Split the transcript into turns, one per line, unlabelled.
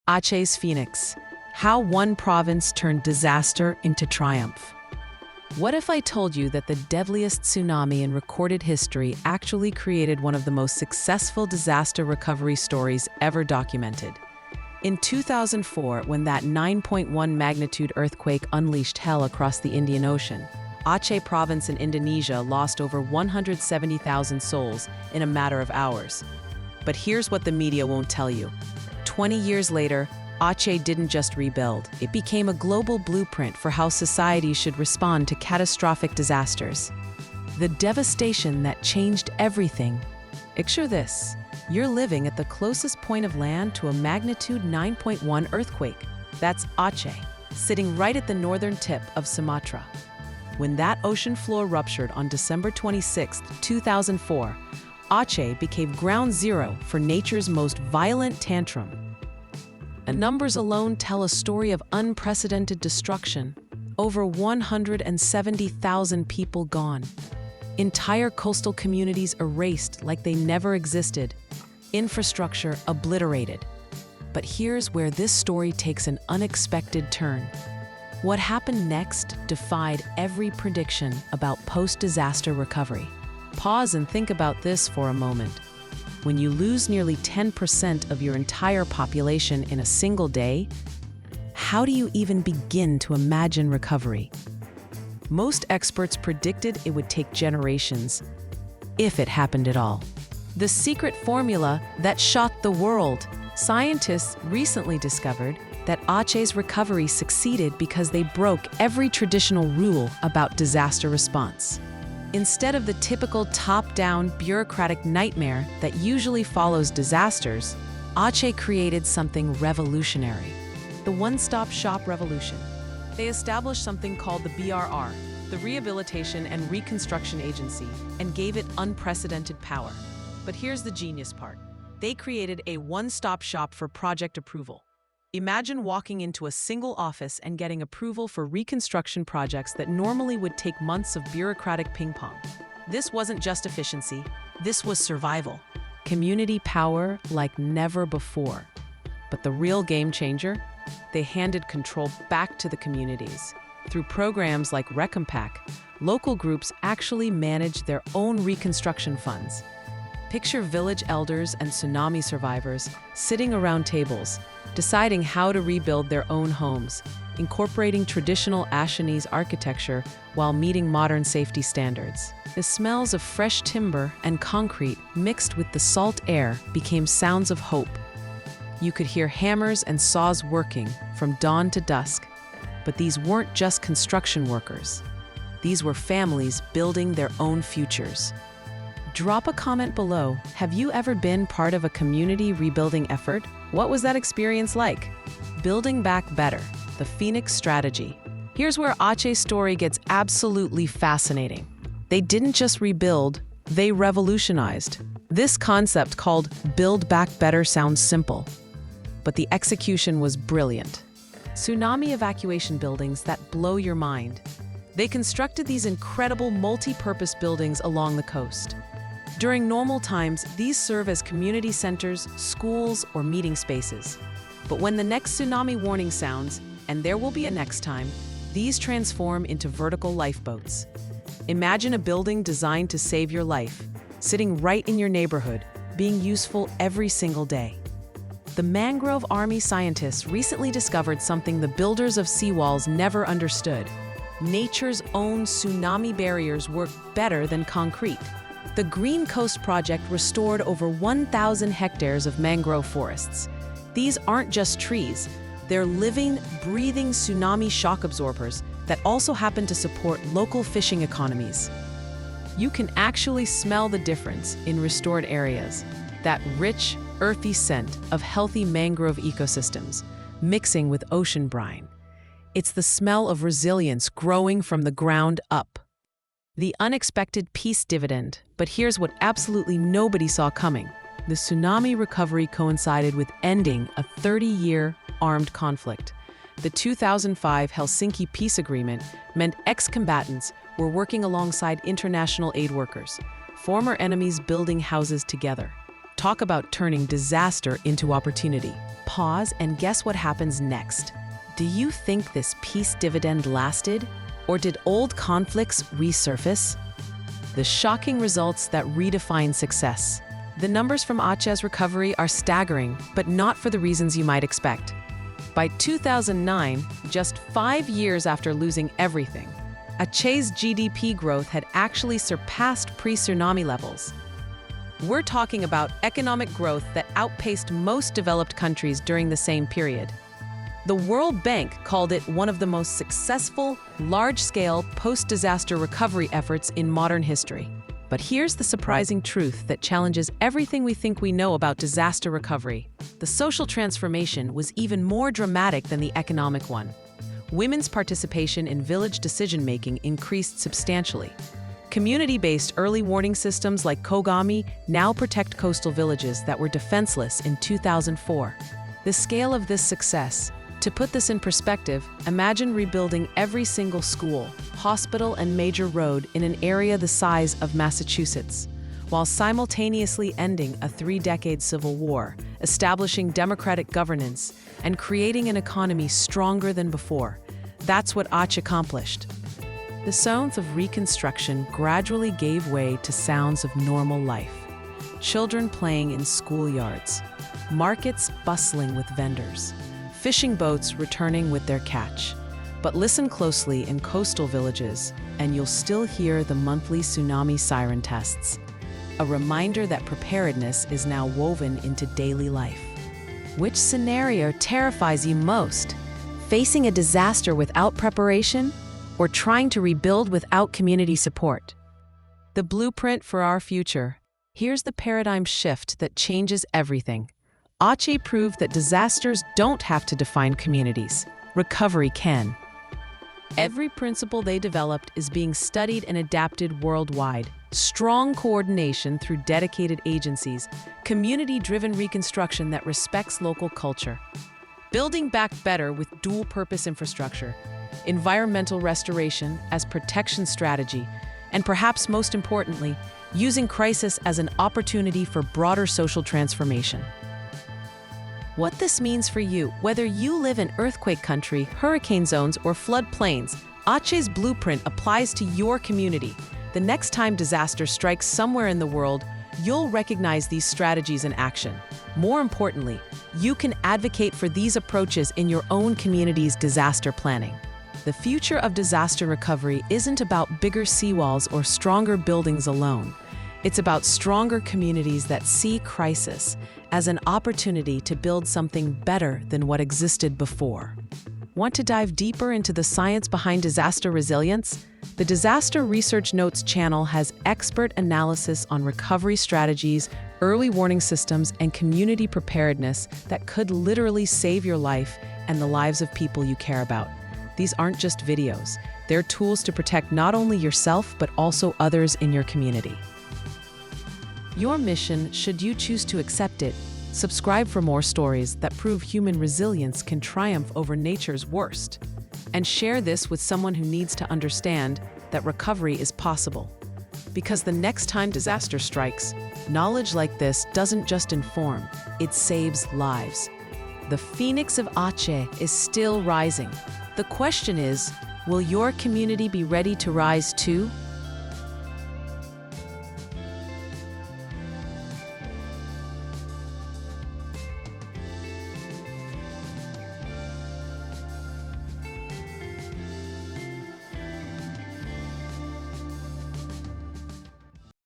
Aceh's Phoenix. How one province turned disaster into triumph. What if I told you that the deadliest tsunami in recorded history actually created one of the most successful disaster recovery stories ever documented? In 2004, when that 9.1 magnitude earthquake unleashed hell across the Indian Ocean, Aceh province in Indonesia lost over 170,000 souls in a matter of hours. But here's what the media won't tell you. 20 years later, Aceh didn't just rebuild. It became a global blueprint for how society should respond to catastrophic disasters. The devastation that changed everything. Picture this. You're living at the closest point of land to a magnitude 9.1 earthquake. That's Aceh, sitting right at the northern tip of Sumatra. When that ocean floor ruptured on December 26, 2004, Aceh became ground zero for nature's most violent tantrum. And numbers alone tell a story of unprecedented destruction. Over 170,000 people gone. Entire coastal communities erased like they never existed. Infrastructure obliterated. But here's where this story takes an unexpected turn. What happened next defied every prediction about post-disaster recovery. Pause and think about this for a moment. When you lose nearly 10% of your entire population in a single day, how do you even begin to imagine recovery? Most experts predicted it would take generations, if it happened at all. The secret formula that shocked the world. Scientists recently discovered that Aceh's recovery succeeded because they broke every traditional rule about disaster response. Instead of the typical top-down bureaucratic nightmare that usually follows disasters, Aceh created something revolutionary. The one-stop shop revolution. They established something called the BRR, the Rehabilitation and Reconstruction Agency, and gave it unprecedented power. But here's the genius part. They created a one-stop shop for project approval. Imagine walking into a single office and getting approval for reconstruction projects that normally would take months of bureaucratic ping-pong. This wasn't just efficiency, this was survival. Community power like never before. But the real game changer? They handed control back to the communities. Through programs like Recompack, local groups actually managed their own reconstruction funds. Picture village elders and tsunami survivors sitting around tables, deciding how to rebuild their own homes, incorporating traditional Ashanese architecture while meeting modern safety standards. The smells of fresh timber and concrete mixed with the salt air became sounds of hope. You could hear hammers and saws working from dawn to dusk. But these weren't just construction workers. These were families building their own futures. Drop a comment below. Have you ever been part of a community rebuilding effort? What was that experience like? Building back better, the Phoenix strategy. Here's where Aceh's story gets absolutely fascinating. They didn't just rebuild, they revolutionized. This concept called build back better sounds simple, but the execution was brilliant. Tsunami evacuation buildings that blow your mind. They constructed these incredible multi-purpose buildings along the coast. During normal times, these serve as community centers, schools, or meeting spaces. But when the next tsunami warning sounds, and there will be a next time, these transform into vertical lifeboats. Imagine a building designed to save your life, sitting right in your neighborhood, being useful every single day. The mangrove army scientists recently discovered something the builders of seawalls never understood. Nature's own tsunami barriers work better than concrete. The Green Coast Project restored over 1,000 hectares of mangrove forests. These aren't just trees, they're living, breathing tsunami shock absorbers that also happen to support local fishing economies. You can actually smell the difference in restored areas, that rich, earthy scent of healthy mangrove ecosystems, mixing with ocean brine. It's the smell of resilience growing from the ground up. The unexpected peace dividend, but here's what absolutely nobody saw coming. The tsunami recovery coincided with ending a 30-year armed conflict. The 2005 Helsinki Peace Agreement meant ex-combatants were working alongside international aid workers, former enemies building houses together. Talk about turning disaster into opportunity. Pause and guess what happens next. Do you think this peace dividend lasted? Or did old conflicts resurface? The shocking results that redefine success. The numbers from Aceh's recovery are staggering, but not for the reasons you might expect. By 2009, just 5 years after losing everything, Aceh's GDP growth had actually surpassed pre-tsunami levels. We're talking about economic growth that outpaced most developed countries during the same period. The World Bank called it one of the most successful, large-scale post-disaster recovery efforts in modern history. But here's the surprising truth that challenges everything we think we know about disaster recovery. The social transformation was even more dramatic than the economic one. Women's participation in village decision-making increased substantially. Community-based early warning systems like Kogami now protect coastal villages that were defenseless in 2004. The scale of this success. To put this in perspective, imagine rebuilding every single school, hospital, and major road in an area the size of Massachusetts, while simultaneously ending a 3-decade civil war, establishing democratic governance, and creating an economy stronger than before. That's what Aceh accomplished. The sounds of reconstruction gradually gave way to sounds of normal life. Children playing in schoolyards, markets bustling with vendors, fishing boats returning with their catch. But listen closely in coastal villages, and you'll still hear the monthly tsunami siren tests, a reminder that preparedness is now woven into daily life. Which scenario terrifies you most? Facing a disaster without preparation, or trying to rebuild without community support? The blueprint for our future. Here's the paradigm shift that changes everything. Aceh proved that disasters don't have to define communities. Recovery can. Every principle they developed is being studied and adapted worldwide. Strong coordination through dedicated agencies, community-driven reconstruction that respects local culture. Building back better with dual-purpose infrastructure, environmental restoration as protection strategy, and perhaps most importantly, using crisis as an opportunity for broader social transformation. What this means for you, whether you live in earthquake country, hurricane zones, or flood plains, Aceh's blueprint applies to your community. The next time disaster strikes somewhere in the world, you'll recognize these strategies in action. More importantly, you can advocate for these approaches in your own community's disaster planning. The future of disaster recovery isn't about bigger seawalls or stronger buildings alone. It's about stronger communities that see crisis as an opportunity to build something better than what existed before. Want to dive deeper into the science behind disaster resilience? The Disaster Research Notes channel has expert analysis on recovery strategies, early warning systems, and community preparedness that could literally save your life and the lives of people you care about. These aren't just videos. They're tools to protect not only yourself, but also others in your community. Your mission, should you choose to accept it, subscribe for more stories that prove human resilience can triumph over nature's worst. And share this with someone who needs to understand that recovery is possible. Because the next time disaster strikes, knowledge like this doesn't just inform, it saves lives. The Phoenix of Aceh is still rising. The question is, will your community be ready to rise too?